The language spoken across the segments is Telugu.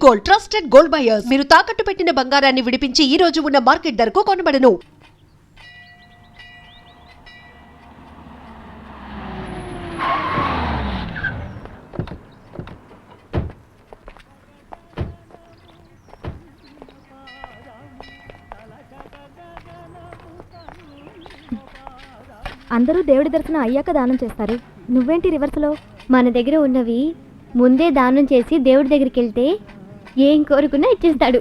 Gold, trusted gold buyers. మీరు తాకట్టు పెట్టిన బంగారాన్ని విడిపించి ఈ రోజు ఉన్న మార్కెట్ ధరకు కొనబడను. అందరూ దేవుడి దర్శనం అయ్యాక దానం చేస్తారు. నువ్వేంటి రివర్స్లో? మన దగ్గర ఉన్నవి ముందే దానం చేసి దేవుడి దగ్గరికి వెళ్తే ఏం కోరుకున్నా ఇచ్చేస్తాడు.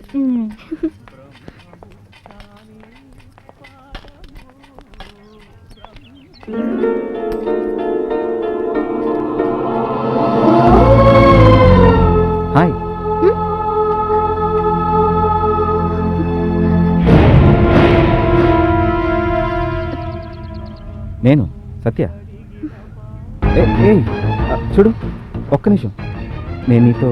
హాయ్. నేను సత్య. చూడు, ఒక్క నిమిషం. నేను నీతో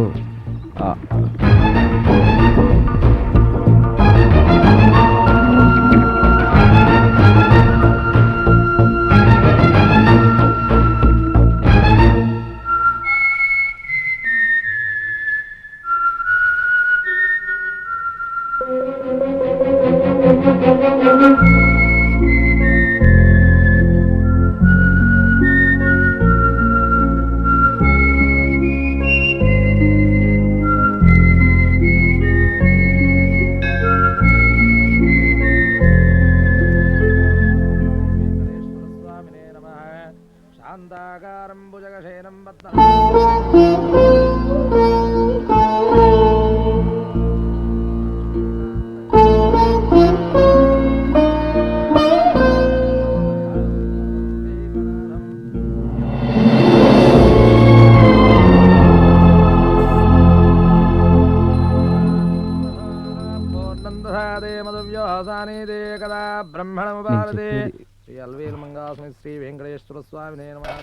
శ్రీ వెంకటేశ్వర స్వామి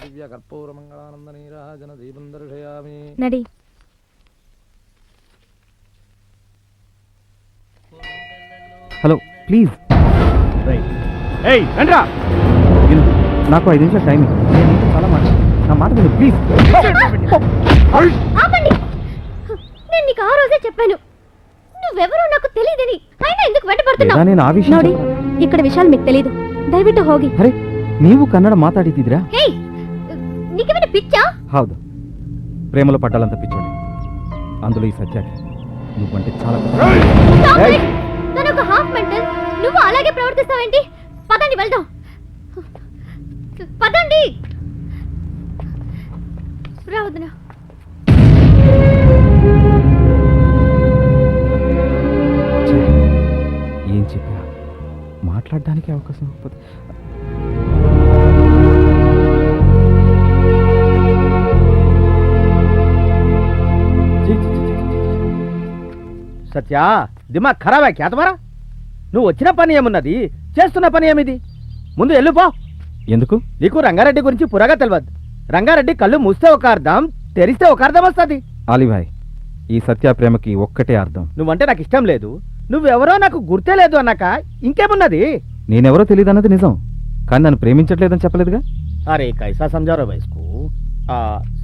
దివ్య కర్పూర మంగళానంద నీరాజన దీపం దర్శయామి. నడి. Hello, please. నాకు 5 నిమిషాలు టైం. చాలా మాట, నా మాట విను ప్లీజ్. నేను నీకు ఆ రోజే చెప్పాను, నువ్వెవరో నాకు తెలియదని. అయినా ఎందుకు వెంటపడుతున్నావు? నేను ఆ విషయం ನೋಡಿ, ఇక్కడ విషయాలు మీకు తెలియదు. దయವಿಟ್ಟು ಹೋಗಿ. ಅರೆ, ನೀವು ಕನ್ನಡ ಮಾತಾಡಿದ್ದೀರಾ? హే, నీకేమైనా పిచ్చా? ಹೌದು, ప్రేమలో పడ్డాలంత పిచ్చోడి. అందులో ఈ సత్యాకి నువ్వంటే చాలా. తను ఒక హాఫ్ మెంటల్, నువ్వు అలాగే ప్రవర్తిస్తావేంటి? పదండి వెళ్దాం, పదండి. రావద్దునా? ఏం చెప్పా? మాట్లాడడానికి అవకాశం ఇవ్వకపోతే సత్య, దిమాగ్ ఖరాబా క్యా తుమారా? నువ్వు వచ్చిన పని ఏమున్నది, చేస్తున్న పని ఏమిది? ముందు వెళ్ళిపో. ఎందుకు? నీకు రంగారెడ్డి గురించి పురాగా తెలియదు. రంగారెడ్డి కళ్ళు మూస్తే ఒక అర్థం, తెరిస్తే ఒక అర్థం వస్తుంది. ఆలిభాయ్, ఈ సత్య ప్రేమకి ఒక్కటే అర్థం. నువ్వంటే నాకు ఇష్టం లేదు, నువ్వెవరో నాకు గుర్తే లేదు అన్నాక ఇంకేమున్నది? నేనెవరో తెలియదు అన్నది నిజం, కానీ నన్ను ప్రేమించట్లేదని చెప్పలేదుగా. అరే కైసా సంజారో వయస్కు.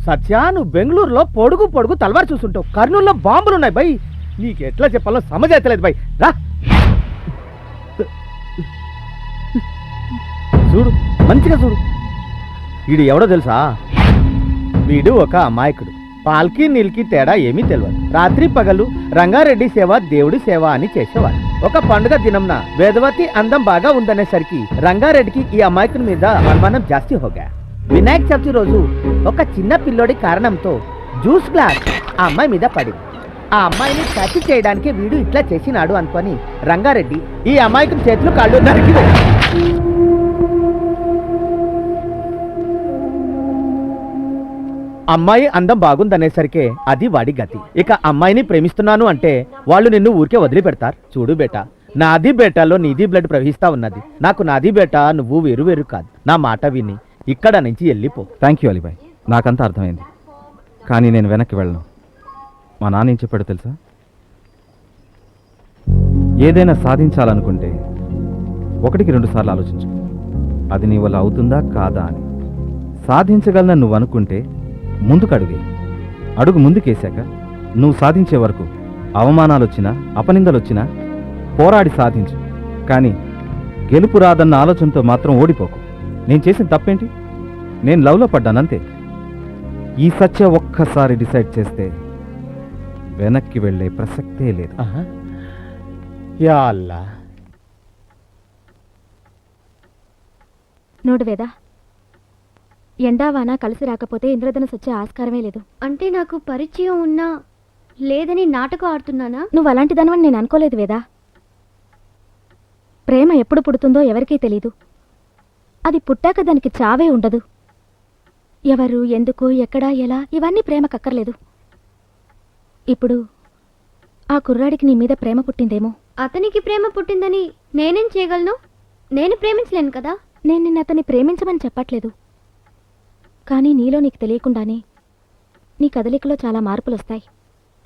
సత్య, నువ్వు బెంగళూరులో పొడుగు పొడుగు తలవారు చూస్తుంటావు, కర్నూలులో బాంబులున్నాయి బై. నీకు ఎట్లా చెప్పాలో సమజ్ అవుతలేదు బై. రా చూడు, మంచిగా చూడు. వీడు ఎవడో తెలుసా? వీడు ఒక అమాయకుడు. పాల్కి నీళ్ళకి తేడా ఏమీ తెలియదు. రాత్రి పగలు రంగారెడ్డి సేవ దేవుడి సేవ అని చేసేవాడు. ఒక పండుగ దినంన వేదవతి అందం బాగా ఉందనేసరికి రంగారెడ్డికి ఈ అమాయకుని మీద అనుమానం జాస్తి హోగా. వినాయక చవితి రోజు ఒక చిన్న పిల్లోడి కారణంతో జ్యూస్ గ్లాస్ ఆ అమ్మాయి మీద పడింది. ఆ అమ్మాయిని టచ్ చేయడానికి వీడు ఇట్లా చేసినాడు అనుకొని రంగారెడ్డి ఈ అమాయకుని చేతులు కాళ్ళు నరికి అమ్మాయి అందం బాగుందనేసరికి అది వాడి గతి. ఇక అమ్మాయిని ప్రేమిస్తున్నాను అంటే వాళ్ళు నిన్ను ఊరికే వదిలిపెడతారు? చూడు బేటా, నాది బేటాలో నీది బ్లడ్ ప్రవహిస్తా ఉన్నది. నాకు నాది బేటా, నువ్వు వేరు వేరు కాదు. నా మాట విని ఇక్కడ నుంచి వెళ్ళిపో. థ్యాంక్ యూ అలీబాయ్, నాకంతా అర్థమైంది. కానీ నేను వెనక్కి వెళ్ళను. మా నాన్న ఏం చెప్పాడు తెలుసా? ఏదైనా సాధించాలనుకుంటే 1-2 సార్లు ఆలోచించు, అది నీ వల్ల అవుతుందా కాదా అని. సాధించగలనని నువ్వు అనుకుంటే ముందుకు అడుగు ముందుకేశాక నువ్వు సాధించే వరకు అవమానాలు వచ్చినా అపనిందలు వచ్చినా పోరాడి సాధించు. కానీ గెలుపు రాదన్న ఆలోచనతో మాత్రం ఓడిపోకు. నేను చేసిన తప్పేంటి? నేను లవ్లో పడ్డానంతే. ఈ సత్య ఒక్కసారి డిసైడ్ చేస్తే వెనక్కి వెళ్ళే ప్రసక్తే లేదు. యా అల్లా. నోడు వేద, ఎండావాన కలిసి రాకపోతే ఇంద్రధనుసు వచ్చే ఆస్కారమే లేదు. అంటే నాకు పరిచయం ఉన్నా లేదని నాటకం ఆడుతున్నానా? నువ్వు అలాంటి దానివని నేను అనుకోలేదు వేదా. ప్రేమ ఎప్పుడు పుడుతుందో ఎవరికీ తెలీదు. అది పుట్టాక దానికి చావే ఉండదు. ఎవరు, ఎందుకు, ఎక్కడ, ఎలా ఇవన్నీ ప్రేమకక్కర్లేదు. ఇప్పుడు ఆ కుర్రాడికి నీ మీద ప్రేమ పుట్టిందేమో. అతనికి ప్రేమ పుట్టిందని నేనేం చేయగలను? నేను ప్రేమించలేను కదా. నేను నిన్న అతన్ని ప్రేమించమని చెప్పట్లేదు. కానీ నీలో నీకు తెలియకుండానే నీ కదలికలో చాలా మార్పులొస్తాయి.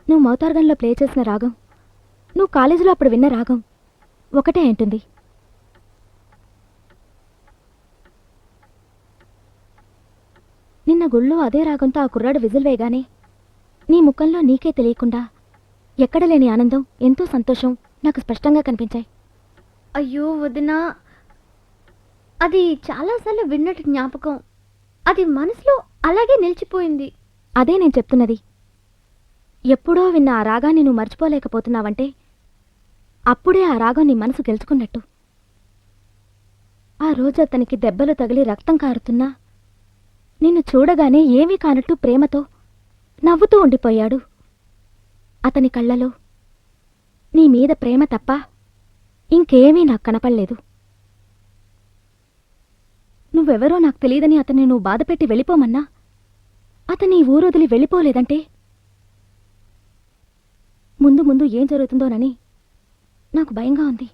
నువ్వు మౌతార్గన్లో ప్లే చేసిన రాగం, నువ్వు కాలేజీలో అప్పుడు విన్న రాగం ఒకటే అంటుంది. నిన్న గుళ్ళో అదే రాగంతో ఆ కుర్రాడు విజిల్ వేయగానే నీ ముఖంలో నీకే తెలియకుండా ఎక్కడ లేని ఆనందం, ఎంతో సంతోషం నాకు స్పష్టంగా కనిపించాయి. అయ్యో వదినా, అది చాలాసార్లు విన్నట్టు జ్ఞాపకం. అది మనసులో అలాగే నిలిచిపోయింది. అదే నేను చెప్తున్నది. ఎప్పుడో విన్న ఆ రాగాన్ని నువ్వు మర్చిపోలేకపోతున్నావంటే అప్పుడే ఆ రాగం నీ మనసు గెలుచుకున్నట్టు. ఆ రోజు అతనికి దెబ్బలు తగిలి రక్తం కారుతున్నా నిన్ను చూడగానే ఏమీ కానట్టు ప్రేమతో నవ్వుతూ ఉండిపోయాడు. అతని కళ్ళలో నీ మీద ప్రేమ తప్ప ఇంకేమీ నాకు కనపడలేదు. నువ్వెవరో నాకు తెలియదని అతన్ని నువ్వు బాధపెట్టి వెళ్ళిపోమన్నా అతని ఊరొదిలి వెళ్ళిపోలేదంటే ముందు ముందు ఏం జరుగుతుందోనని నాకు భయంగా ఉంది.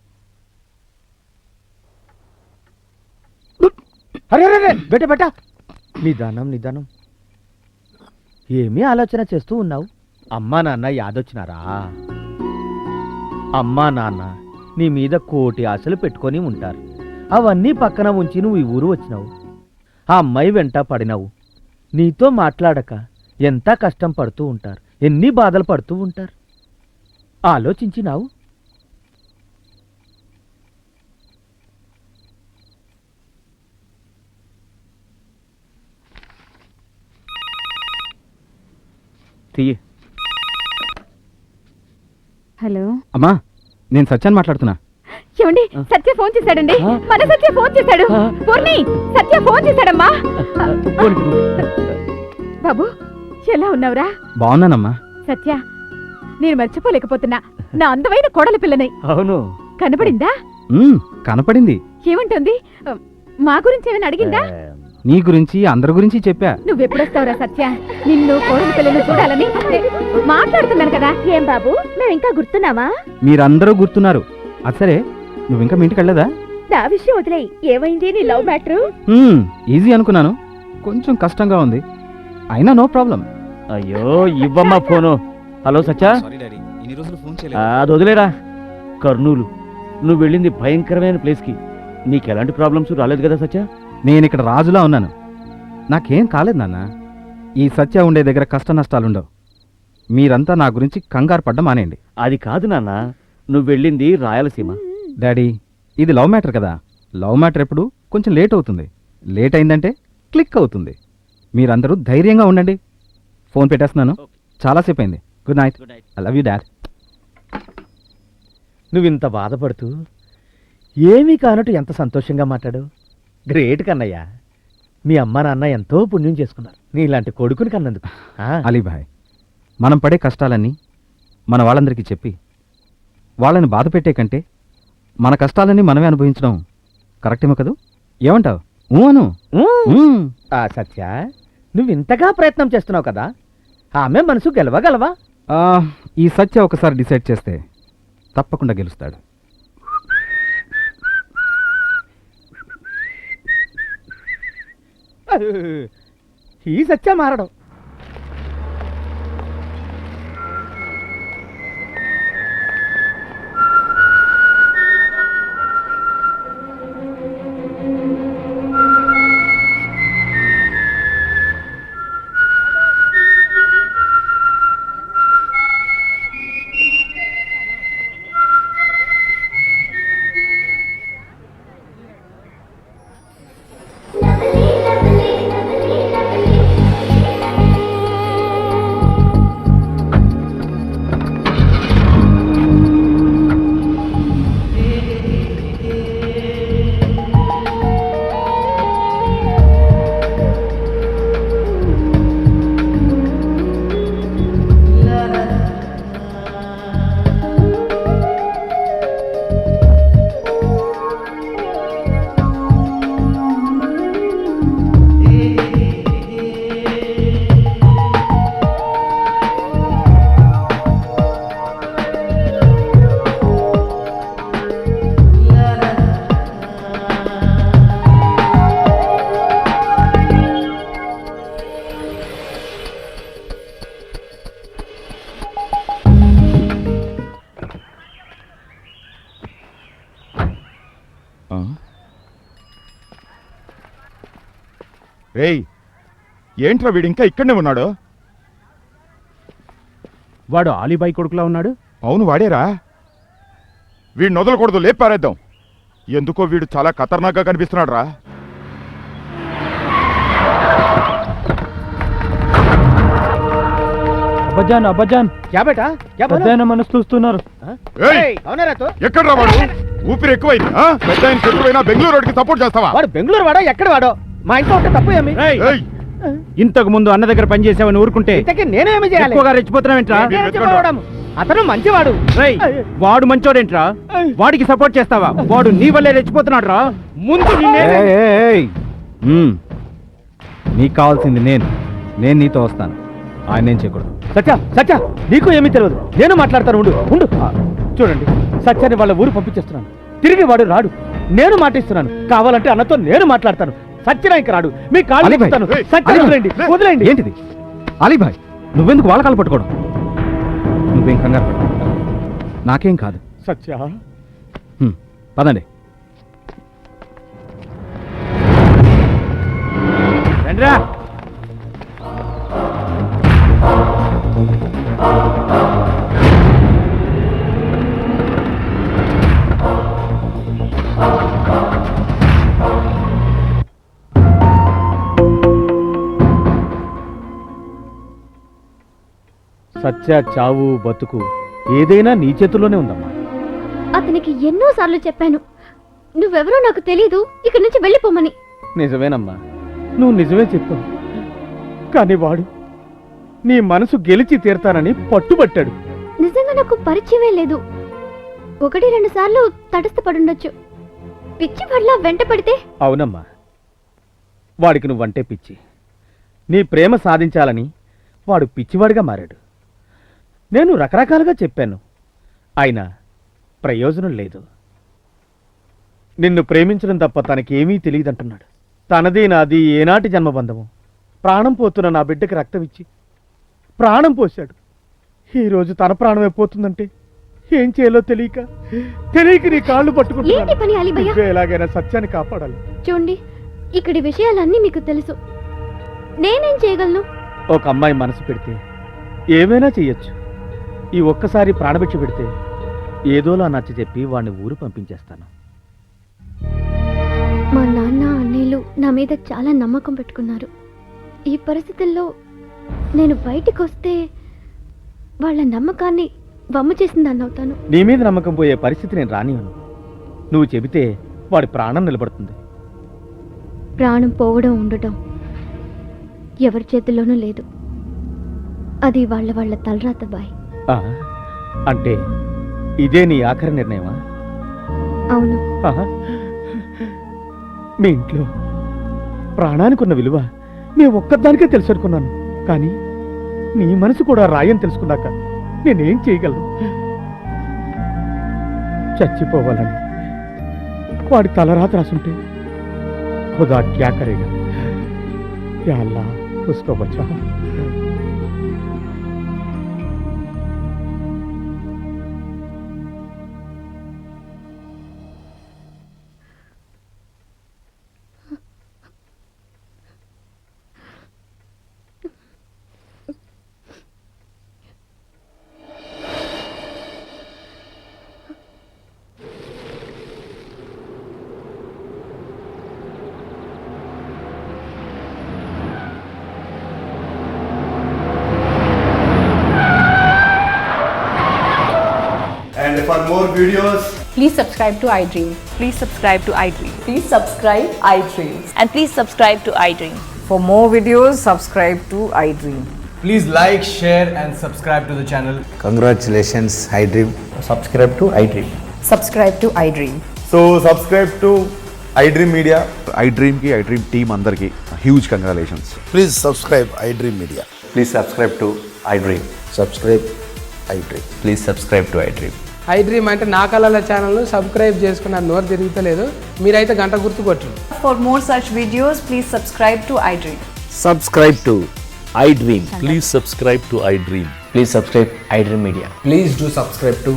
అరే బెట బెట, నిదానం నిదానం. ఏమీ ఆలోచన చేస్తూ ఉన్నావు? అమ్మా నాన్న యాదొచ్చినారా? అమ్మా నాన్న నీ మీద కోటి ఆశలు పెట్టుకొని ఉంటారు. అవన్నీ పక్కన ఉంచి నువ్వు ఈ ఊరు వచ్చినావు. ఆ అమ్మాయి వెంట పడినావు. నీతో మాట్లాడక ఎంత కష్టం పడుతూ ఉంటారు, ఎన్ని బాధలు పడుతూ ఉంటారు. ఆలోచించినావు? తీయి. హలో అమ్మా, నేను సత్యాన్ని మాట్లాడుతున్నా. ఏమండి, సత్య ఫోన్ చేశాడండి. మన సత్య ఫోన్ చేశాడు. పూర్ణి, సత్య ఫోన్ చేశాడమ్మా. బాబు, ఎలా ఉన్నావురా? బాగున్నానమ్మా. సత్య, నేను మర్చిపోలేకపోతున్నా నా అందమైన కోడలి పిల్లని. అవును. కనపడిందా? కనపడింది. ఏమంటుంది? మా గురించి ఏమైనా అడిగిందా? నీ గురించి, అందరి గురించి చెప్పా. నువ్వెప్పుడొస్తావురా సత్య? నిన్ను కోడలి పిల్లను చూడాలని మాట్లాడుతున్నాను కదా. ఏం బాబు, మేము ఇంకా గుర్తున్నావా? మీరందరూ గుర్తున్నారు. అది సరే, నువ్వు ఇంకా మీ ఇంటికి వెళ్ళదా? నా విషయం వదిలేయ్. ఏమైంది నీ లవ్ మ్యాటర్? ఈజీ అనుకున్నాను, కొంచెం కష్టంగా ఉంది. అయినా నో ప్రాబ్లం. అయ్యో ఇవ్వమ్మా ఫోను. హలో సత్యా, అది వదిలేరా. కర్నూలు, నువ్వు వెళ్ళింది భయంకరమైన ప్లేస్కి. నీకెలాంటి ప్రాబ్లమ్స్ రాలేదు కదా సత్యా? నేను ఇక్కడ రాజులా ఉన్నాను. నాకేం కాలేదు నాన్న. ఈ సత్య ఉండే దగ్గర కష్ట నష్టాలుండవు. మీరంతా నా గురించి కంగారు పడ్డం మానేయండి. అది కాదు నాన్న, నువ్వు వెళ్ళింది రాయలసీమ. డాడీ, ఇది లవ్ మ్యాటర్ కదా. లవ్ మ్యాటర్ ఎప్పుడు కొంచెం లేట్ అవుతుంది. లేట్ అయిందంటే క్లిక్ అవుతుంది. మీరందరూ ధైర్యంగా ఉండండి. ఫోన్ పెట్టేస్తున్నాను. చాలాసేపు అయింది. Good night. I love you dad. నువ్వింత బాధపడుతూ ఏమీ కానట్టు ఎంత సంతోషంగా మాట్లాడు. గ్రేట్ కన్నయ్య. మీ అమ్మ నాన్న ఎంతో పుణ్యం చేసుకున్నారు నీలాంటి కొడుకుని కన్నందుకు. అలీభాయ్, మనం పడే కష్టాలన్నీ మన వాళ్ళందరికీ చెప్పి వాళ్ళని బాధ పెట్టే కంటే మన కష్టాలన్నీ మనమే అనుభవించడం కరెక్టేమో కదూ? ఏమంటావు? అను. సత్య, నువ్వు ఇంతగా ప్రయత్నం చేస్తున్నావు కదా, ఆమె మనసు గెలవగలవా? ఈ సత్య ఒకసారి డిసైడ్ చేస్తే తప్పకుండా గెలుస్తాడు. ఈ సత్య మారడం. రేయ్, ఏంట్రా వీడు ఇంకా ఇక్కడనే ఉన్నాడు? వాడు ఆలీబాయి కొడుకులా ఉన్నాడు. అవును వాడేరా. వీడిని వదలకూడదు, లేపి పారేద్దాం. ఎందుకో వీడు చాలా ఖతర్నాక్గా కనిపిస్తున్నాడు రా. అబ్బజాన్ అబ్బజాన్, క్యా బేటా క్యా బోలా? పెద్దాయన మనసు చూస్తున్నారు. ఏయ్, అవునారా తో? ఎక్కడ్రా వాడు? ఊపిరి ఎక్కువైంది. పెద్ద ఆయన శత్రువైనా బెంగళూరు రోడ్కి సపోర్ట్ చేస్తావా? వాడు బెంగళూరు వాడో ఎక్కడ వాడో? మా ఇంట్లో ఉంటే తప్పు ఏమి? రేయ్, ఏయ్, ఇంతకు ముందు అన్న దగ్గర పనిచేసావని ఊరుకుంటే ఇంతకీ నేనేమి చేయాలి? ఎక్కువగా రెచ్చిపోతున్నావేంట్రా? నేనేం చెప్పవడం? అతను మంచివాడు. రేయ్, వాడు మంచోడేంట్రా? వాడికి సపోర్ట్ చేస్తావా? వాడు నీ వల్లే రెచ్చిపోతున్నాడు రా. ముందు నిన్నే ఏయ్, ఏయ్, ఏయ్. నీకు కావాల్సింది నేను నీతో వస్తాను. ఆయన ఏం చేయకూడదు. సత్య సత్య, నీకు ఏమీ తెలియదు. నేను మాట్లాడతాను, ఉండు ఉండు. చూడండి, సత్యాన్ని వాళ్ళ ఊరు పంపించేస్తున్నాను. తిరిగి వాడు రాడు. నేను మాటిస్తున్నాను, కావాలంటే అన్నతో నేను మాట్లాడతాను. సత్యనాయక రాడు. మీ కాళ్ళు అలీబాయ్, చెప్తాను. ఏయ్, సత్య అలీబాయ్, వదిలేండి, వదిలేండి. ఏంటిది అలీబాయ్? నువ్వెందుకు వాళ్ళ కాలు పట్టుకోవడం? నువ్వేం కంగారు పడు, నాకేం కాదు. సత్య, పదండి. రండిరా. సత్య చావు బతుకు ఏదైనా నీ చేతుల్లోనే ఉందమ్మా. అతనికి ఎన్నోసార్లు చెప్పాను, నువ్వెవరో నాకు తెలీదు, ఇక్కడి నుంచి వెళ్ళిపోమని. నిజమేనమ్మా, నువ్వు నిజమే చెప్పావు. కానీ వాడు నీ మనసు గెలిచి తీరతానని పట్టుబట్టాడు. నిజంగా నాకు పరిచయమే లేదు. 1-2 సార్లు తటస్థపడుండొచ్చు. పిచ్చి పడ్లా వెంట పడితే అవునమ్మా, వాడికి నువ్వంటే పిచ్చి. నీ ప్రేమ సాధించాలని వాడు పిచ్చివాడిగా మారాడు. నేను రకరకాలుగా చెప్పాను, అయినా ప్రయోజనం లేదు. నిన్ను ప్రేమించడం తప్ప తనకేమీ తెలియదంటున్నాడు. తనది నాది ఏనాటి జన్మబంధము. ప్రాణం పోతున్న నా బిడ్డకి రక్తం ఇచ్చి ప్రాణం పోశాడు. ఈరోజు తన ప్రాణమే పోతుందంటే ఏం చేయాలో తెలియక నీ కాళ్ళు ఏంటి పని అలీభయ్య? పట్టుకుంటున్నాను. ఎలాగైనా సత్యాన్ని కాపాడాలి. చూడండి, ఇక్కడి విషయాలన్నీ మీకు తెలుసు. నేనేం చేయగలను? ఒక అమ్మాయి మనసు పెడితే ఏమైనా చెయ్యొచ్చు. ఈ ఒక్కసారి ప్రాణభిక్ష పెడితే ఏదోలా నచ్చ చెప్పి వాడిని ఊరు పంపించేస్తాను. మా నాన్న అన్నయ్యలు నా మీద చాలా నమ్మకం పెట్టుకున్నారు. ఈ పరిస్థితుల్లో నేను బయటికి వస్తే వాళ్ళ నమ్మకాన్ని వమ్ము చేసిందాన్ని అవుతాను. నీ మీద నమ్మకం పోయే పరిస్థితి నేను రానివ్వను. నువ్వు చెబితే వాడి ప్రాణం నిలబడుతుంది. ప్రాణం పోవడం ఉండటం ఎవరి చేతుల్లోనూ లేదు. అది వాళ్ళ తలరాత బాయ్. ఆ, అంటే ఇదే నీ ఆఖరి నిర్ణయమా? అవును. ఆహా. మీ ఇంట్లో ప్రాణానికి ఉన్న విలువ నీ ఒక్కదానికే తెలుసు అనుకున్నాను. కానీ నీ మనసు కూడా రాయని తెలుసుకున్నాక నేనేం చేయగలను? చచ్చిపోవాలని వాడి తలరాత రాసుంటే ఖుదా క్యా కరేగా. యా అల్లా, ఉస్కో బచ్చా. And for more videos, Please subscribe to iDream. Please subscribe to iDream. Please subscribe iDream. And please subscribe to iDream. For more videos, subscribe to iDream. please like, share, and subscribe to the channel. Congratulations, iDream. Subscribe to iDream. Subscribe to iDream. So, subscribe to iDream Media. iDream team andarki huge congratulations. Please subscribe iDream Media. Please subscribe to iDream. Subscribe iDream. Please subscribe to iDream. iDream అంటే నా కళల ఛానల్ను సబ్స్క్రైబ్ చేసుకున్న నోరు తిరుగుతలేదు. మీరైతే గంట గుర్తు కొట్టండి. For more such videos, please subscribe to iDream. Subscribe to iDream. Please subscribe to iDream. Please subscribe iDream Media. Please do subscribe to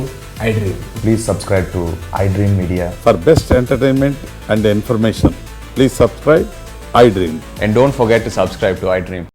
iDream. Please subscribe to iDream Media. For best entertainment and information, please subscribe iDream. And don't forget to subscribe to iDream.